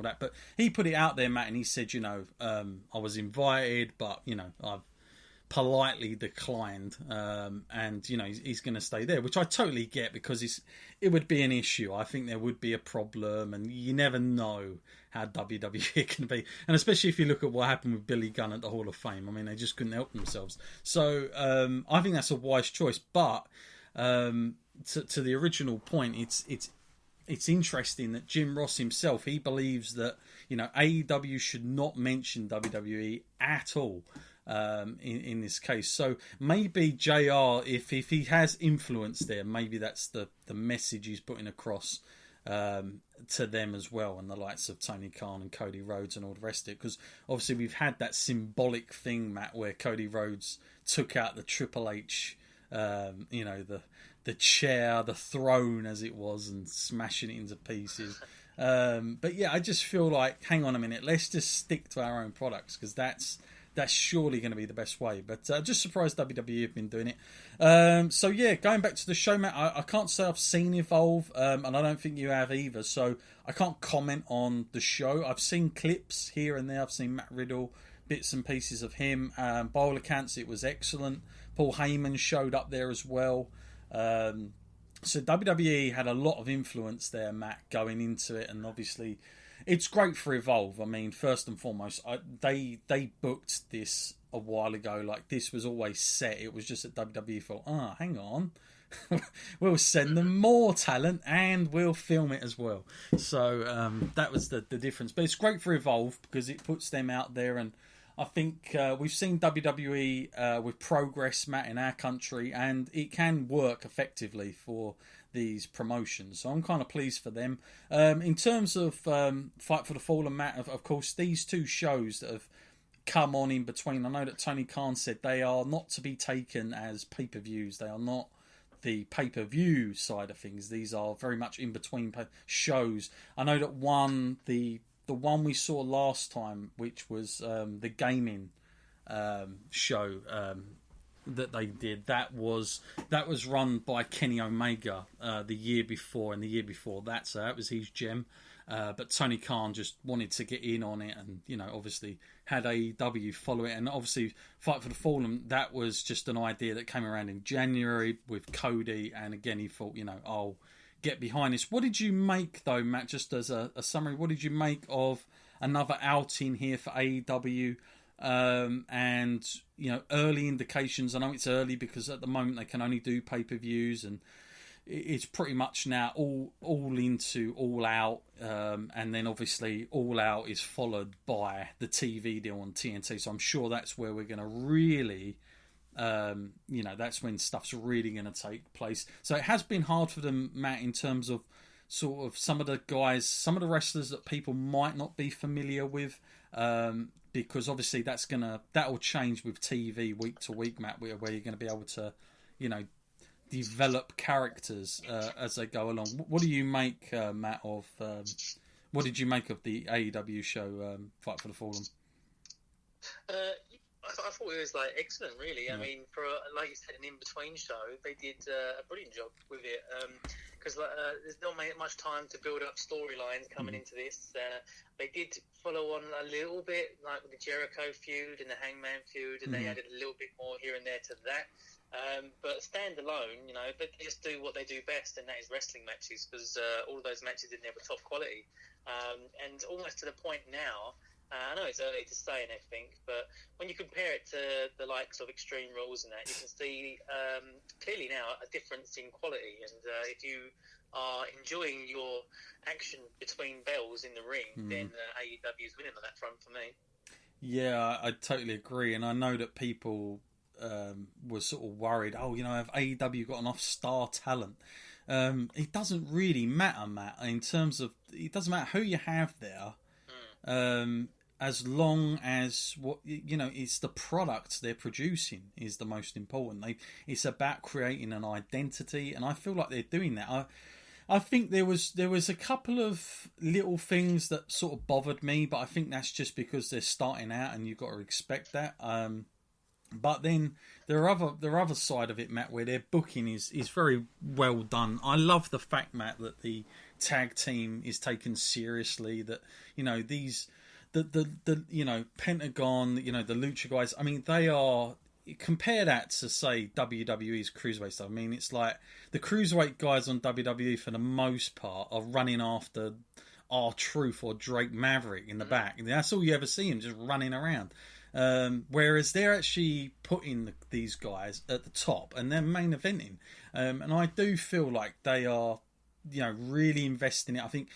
that. But he put it out there, Matt, and he said, I was invited, but I've politely declined, and he's going to stay there, which I totally get, because it would be an issue. I think there would be a problem, and you never know how WWE can be, and especially if you look at what happened with Billy Gunn at the Hall of Fame. I mean, they just couldn't help themselves. So I think that's a wise choice. But to the original point, it's interesting that Jim Ross himself, he believes that AEW should not mention WWE at all. In this case, so maybe JR, if he has influence there, maybe that's the message he's putting across to them as well, and the likes of Tony Khan and Cody Rhodes and all the rest of it, because obviously we've had that symbolic thing, Matt, where Cody Rhodes took out the Triple H, the chair, the throne as it was, and smashing it into pieces. But yeah, I just feel like, hang on a minute, let's just stick to our own products, because that's surely going to be the best way. But just surprised WWE have been doing it. So yeah, going back to the show, Matt, I can't say I've seen Evolve, and I don't think you have either. So I can't comment on the show. I've seen clips here and there. I've seen Matt Riddle, bits and pieces of him. By all accounts, it was excellent. Paul Heyman showed up there as well. So WWE had a lot of influence there, Matt, going into it, and obviously it's great for Evolve. I mean, first and foremost, they booked this a while ago. Like, this was always set. It was just that WWE thought, hang on, we'll send them more talent and we'll film it as well. So that was the difference. But it's great for Evolve because it puts them out there, and I think we've seen WWE with progress, Matt, in our country, and it can work effectively for these promotions. So I'm kind of pleased for them. In terms of Fight for the Fallen, Matt, of course, these two shows that have come on in between, I know that Tony Khan said they are not to be taken as pay-per-views. They are not the pay-per-view side of things. These are very much in between shows. I know that the one we saw last time, which was the gaming show that they did, that was run by Kenny Omega the year before, and the year before that, so that was his gem. But Tony Khan just wanted to get in on it, and obviously had AEW follow it, and obviously Fight for the Fallen, that was just an idea that came around in January with Cody, and again he thought, I'll get behind this. What did you make, though, Matt, just as a summary, what did you make of another outing here for AEW? And early indications, I know it's early because at the moment they can only do pay-per-views, and it's pretty much now all into All Out, and then obviously All Out is followed by the TV deal on TNT, so I'm sure that's where we're going to really that's when stuff's really going to take place. So it has been hard for them, Matt, in terms of sort of some of the guys, some of the wrestlers that people might not be familiar with, because obviously that'll change with TV week to week, Matt, where you're going to be able to, develop characters as they go along. What do you make, Matt, of what did you make of the AEW show, Fight for the Fallen? I thought it was excellent, really. Yeah. I mean, for like you said, an in-between show, they did a brilliant job with it. Because there's not much time to build up storylines coming into this. They did follow on a little bit, like with the Jericho feud and the Hangman feud, and they added a little bit more here and there to that. But standalone, they just do what they do best, and that is wrestling matches, because all of those matches in there were top quality. And almost to the point now, I know it's early to say and everything, but when you compare it to the likes of Extreme Rules and that, you can see clearly now a difference in quality. And if you are enjoying your action between bells in the ring, then AEW is winning on that front for me. Yeah, I totally agree. And I know that people were sort of worried, have AEW got enough star talent? It doesn't really matter, Matt, in terms of, it doesn't matter who you have there. As long as it's the product they're producing is the most important. It's about creating an identity, and I feel like they're doing that. I think there was a couple of little things that sort of bothered me, but I think that's just because they're starting out, and you've got to expect that. But then there are other side of it, Matt, where their booking is very well done. I love the fact, Matt, that the tag team is taken seriously. That the Pentagon, the Lucha guys. I mean, they are. Compare that to, say, WWE's cruiserweight stuff. I mean, it's like the cruiserweight guys on WWE for the most part are running after R-Truth or Drake Maverick in the back. And that's all you ever see them, just running around. Whereas they're actually putting these guys at the top and they're main eventing. And I do feel like they are, really investing in it. I think,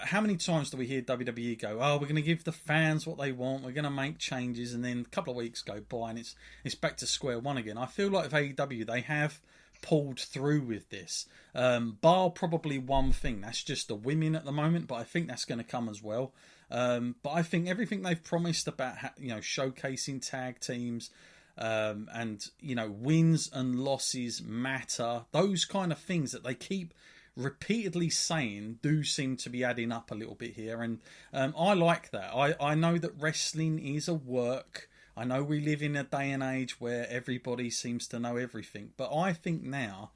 how many times do we hear WWE go, oh, we're going to give the fans what they want, we're going to make changes, and then a couple of weeks go by and it's back to square one again. I feel like with AEW, they have pulled through with this. Bar probably one thing, that's just the women at the moment, but I think that's going to come as well. But I think everything they've promised about, showcasing tag teams, and, wins and losses matter, those kind of things that they keep repeatedly saying do seem to be adding up a little bit here, and I like that. I know that wrestling is a work. I know we live in a day and age where everybody seems to know everything, but I think now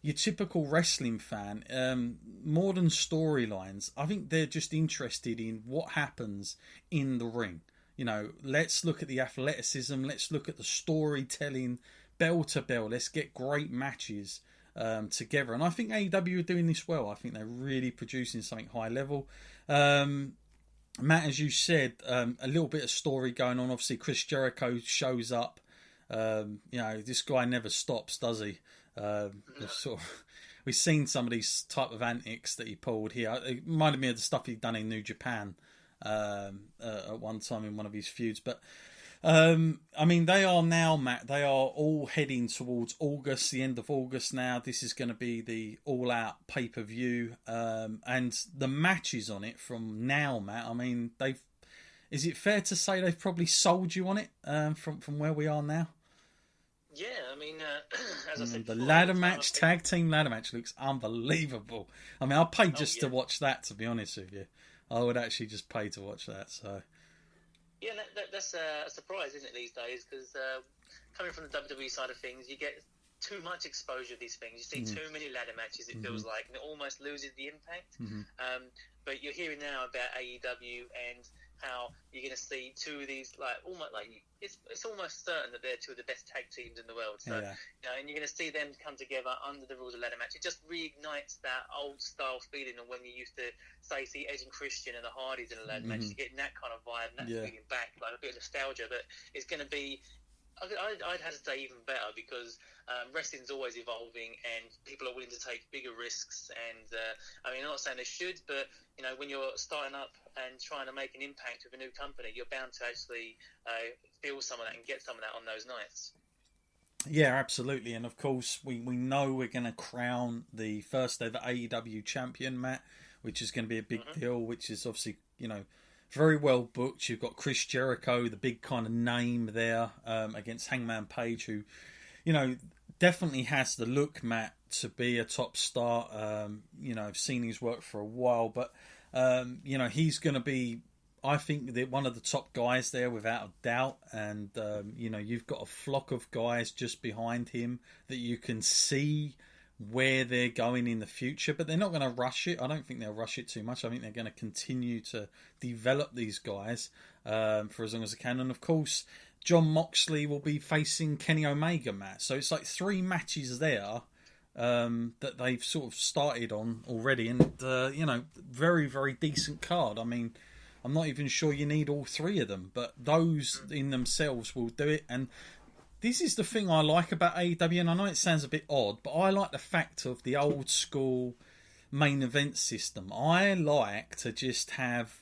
your typical wrestling fan, more than storylines, I think they're just interested in what happens in the ring. Let's look at the athleticism, let's look at the storytelling, bell to bell, let's get great matches together. And I think AEW are doing this well. I think they're really producing something high level. Matt, as you said, a little bit of story going on. Obviously, Chris Jericho shows up. This guy never stops, does he? We've seen some of these type of antics that he pulled here. It reminded me of the stuff he'd done in New Japan at one time in one of his feuds. But I mean, they are now, Matt, they are all heading towards August, the end of August now. This is going to be the all-out pay-per-view. And the matches on it from now, Matt, I mean, is it fair to say they've probably sold you on it from where we are now? Yeah, I mean, as I said the before, ladder match, tag team ladder match looks unbelievable. I mean, I'll pay just to watch that, to be honest with you. I would actually just pay to watch that, so... Yeah, that's a surprise, isn't it, these days? Because coming from the WWE side of things, you get too much exposure to these things. You see too many ladder matches, it feels like, and it almost loses the impact. But you're hearing now about AEW and how you're going to see two of these, it's almost certain that they're two of the best tag teams in the world. So, and you're going to see them come together under the rules of ladder match. It just reignites that old style feeling of when you used to see Edge and Christian and the Hardys in a ladder match. You're getting that kind of vibe, and that feeling back, like a bit of nostalgia. But it's going to be, I'd have to say, even better, because wrestling's always evolving and people are willing to take bigger risks. And I mean, I'm not saying they should, but when you're starting up and trying to make an impact with a new company, you're bound to actually feel some of that and get some of that on those nights. Yeah, absolutely. And of course, we know we're going to crown the first ever AEW champion, Matt, which is going to be a big deal, which is obviously, very well booked. You've got Chris Jericho, the big kind of name there, against Hangman Page, who, definitely has the look, Matt, to be a top star. I've seen his work for a while, but, he's going to be, I think, one of the top guys there without a doubt. And, you've got a flock of guys just behind him that you can see where they're going in the future, but they're not going to rush it. I don't think they'll rush it too much. I think they're going to continue to develop these guys for as long as they can. And of course, John Moxley will be facing Kenny Omega, Matt. So it's like 3 matches there that they've sort of started on already, and very, very decent card. I mean, I'm not even sure you need all 3 of them, but those in themselves will do it. And this is the thing I like about AEW, and I know it sounds a bit odd, but I like the fact of the old school main event system. I like to just have,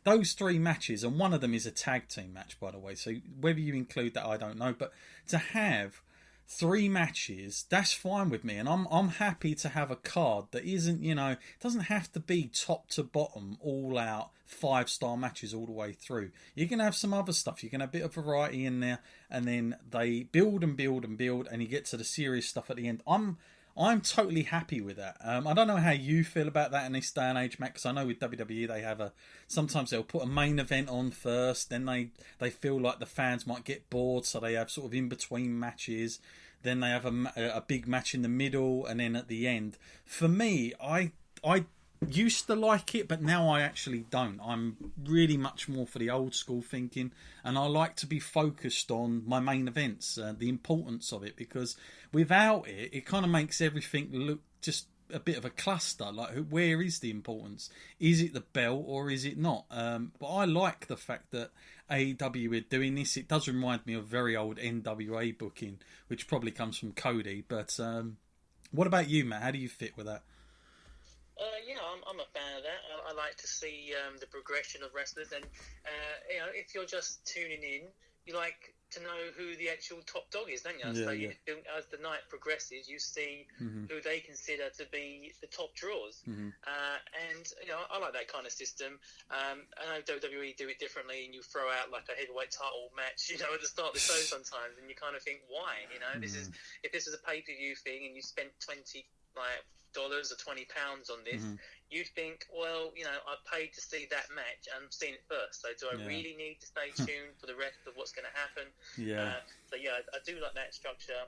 those 3 matches, and one of them is a tag team match, by the way. So whether you include that, I don't know. But to have 3 matches, that's fine with me, and I'm happy to have a card that isn't, it doesn't have to be top to bottom, all out 5-star matches all the way through. You can have some other stuff. You can have a bit of variety in there, and then they build and build and build, and you get to the serious stuff at the end. I'm totally happy with that. I don't know how you feel about that in this day and age, Matt, because I know with WWE they have sometimes they'll put a main event on first, then they feel like the fans might get bored, so they have sort of in-between matches, then they have a big match in the middle, and then at the end. For me, I I used to like it, but now I actually don't. I'm really much more for the old school thinking, and I like to be focused on my main events, the importance of it, because without it, it kind of makes everything look just a bit of a cluster. Like, where is the importance? Is it the belt or is it not? But I like the fact that AEW are doing this. It does remind me of very old NWA booking, which probably comes from Cody. But what about you, Matt? How do you fit with that? Yeah, I'm a fan of that. I like to see the progression of wrestlers, and if you're just tuning in, you like to know who the actual top dog is, don't you? Yeah, So yeah. as the night progresses, you see who they consider to be the top draws, and I like that kind of system. I know WWE do it differently, and you throw out like a heavyweight title match, at the start of the show sometimes, and you kind of think, why? This is if this is a pay-per-view thing, and you spent $20 or £20 on this, you'd think, well, I paid to see that match and I'm seeing it first, so do I really need to stay tuned for the rest of what's going to happen? I do like that structure,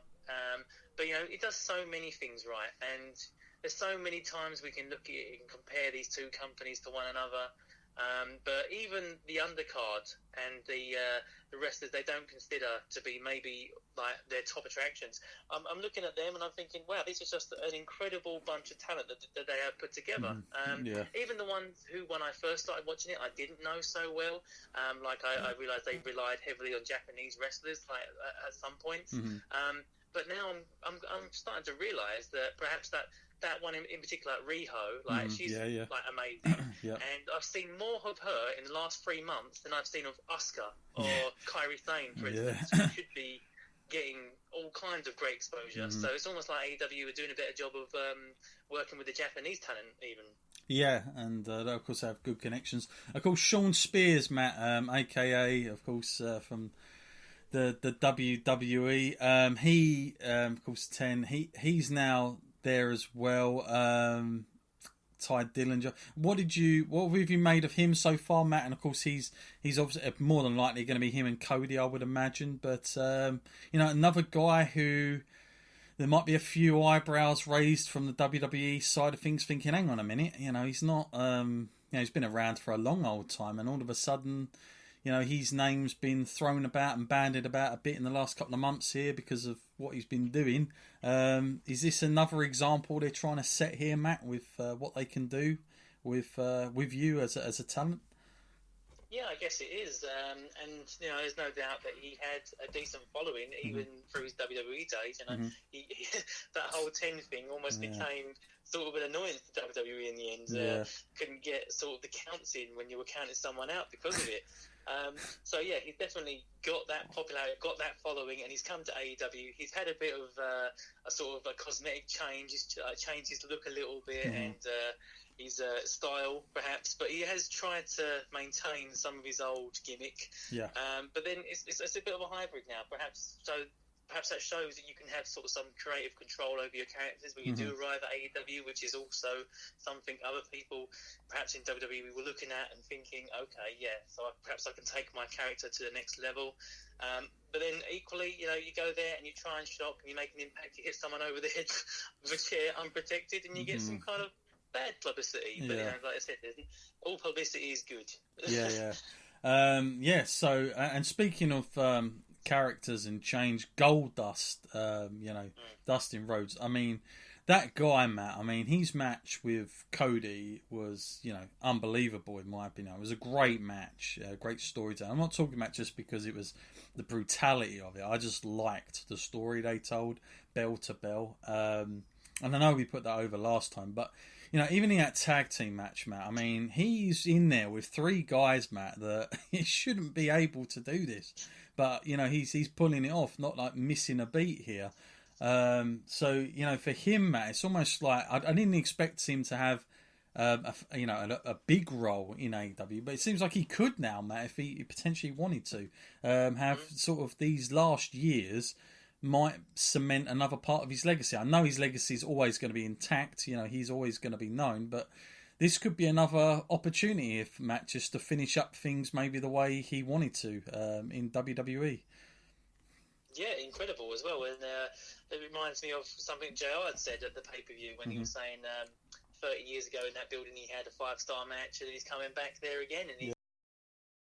but it does so many things right, and there's so many times we can look at it and compare these two companies to one another. But even the undercard and the wrestlers they don't consider to be maybe like their top attractions, I'm looking at them and I'm thinking, wow, this is just an incredible bunch of talent that they have put together. Even the ones who, when I first started watching it, I didn't know so well. I realised they relied heavily on Japanese wrestlers at some points. But now I'm starting to realise that perhaps that one in particular, Riho, she's like amazing. And I've seen more of her in the last 3 months than I've seen of Asuka or Kairi Sane, for instance, who should be getting all kinds of great exposure. So it's almost like AEW are doing a better job of working with the Japanese talent even. Yeah, and they of course have good connections. Of course, Sean Spears, Matt, aka of course from the WWE. He of course he's now there as well. Ty Dillinger. What have you made of him so far, Matt? And of course he's obviously more than likely going to be him and Cody, I would imagine. But another guy who there might be a few eyebrows raised from the WWE side of things, thinking, hang on a minute, he's not he's been around for a long old time, and all of a sudden his name's been thrown about and bandied about a bit in the last couple of months here because of what he's been doing. Is this another example they're trying to set here, Matt, with what they can do with you as a talent? Yeah, I guess it is. And there's no doubt that he had a decent following even through his WWE days. He that whole 10 thing almost became sort of an annoyance to WWE in the end. Couldn't get sort of the counts in when you were counting someone out because of it. He's definitely got that popularity, got that following, and he's come to AEW. He's had a bit of a sort of a cosmetic change. He's changed his look a little bit and his style, perhaps, but he has tried to maintain some of his old gimmick. But then it's a bit of a hybrid now, perhaps. So perhaps that shows that you can have sort of some creative control over your characters when you do arrive at AEW, which is also something other people perhaps in WWE were looking at and thinking, okay, so perhaps I can take my character to the next level. But then equally, you go there and you try and shock and you make an impact, you hit someone over the head with a chair unprotected and you get some kind of bad publicity. But like I said, all publicity is good. So and speaking of characters and change, Goldust, Dustin Rhodes, I mean, that guy, Matt, I mean, his match with Cody was, unbelievable in my opinion. It was a great match, great storytelling. I'm not talking about just because it was the brutality of it. I just liked the story they told, bell to bell. And I know we put that over last time, but even in that tag team match, Matt, I mean, he's in there with 3 guys, Matt, that he shouldn't be able to do this. But, he's pulling it off, not like missing a beat here. For him, Matt, it's almost like I didn't expect him to have a big role in AEW, but it seems like he could now, Matt, if he potentially wanted to. Have sort of these last years might cement another part of his legacy. I know his legacy is always going to be intact, he's always going to be known, but this could be another opportunity if Matt just to finish up things maybe the way he wanted to in WWE. Yeah, incredible as well. And it reminds me of something JR had said at the pay-per-view when he was saying 30 years ago in that building he had a 5-star match, and he's coming back there again, and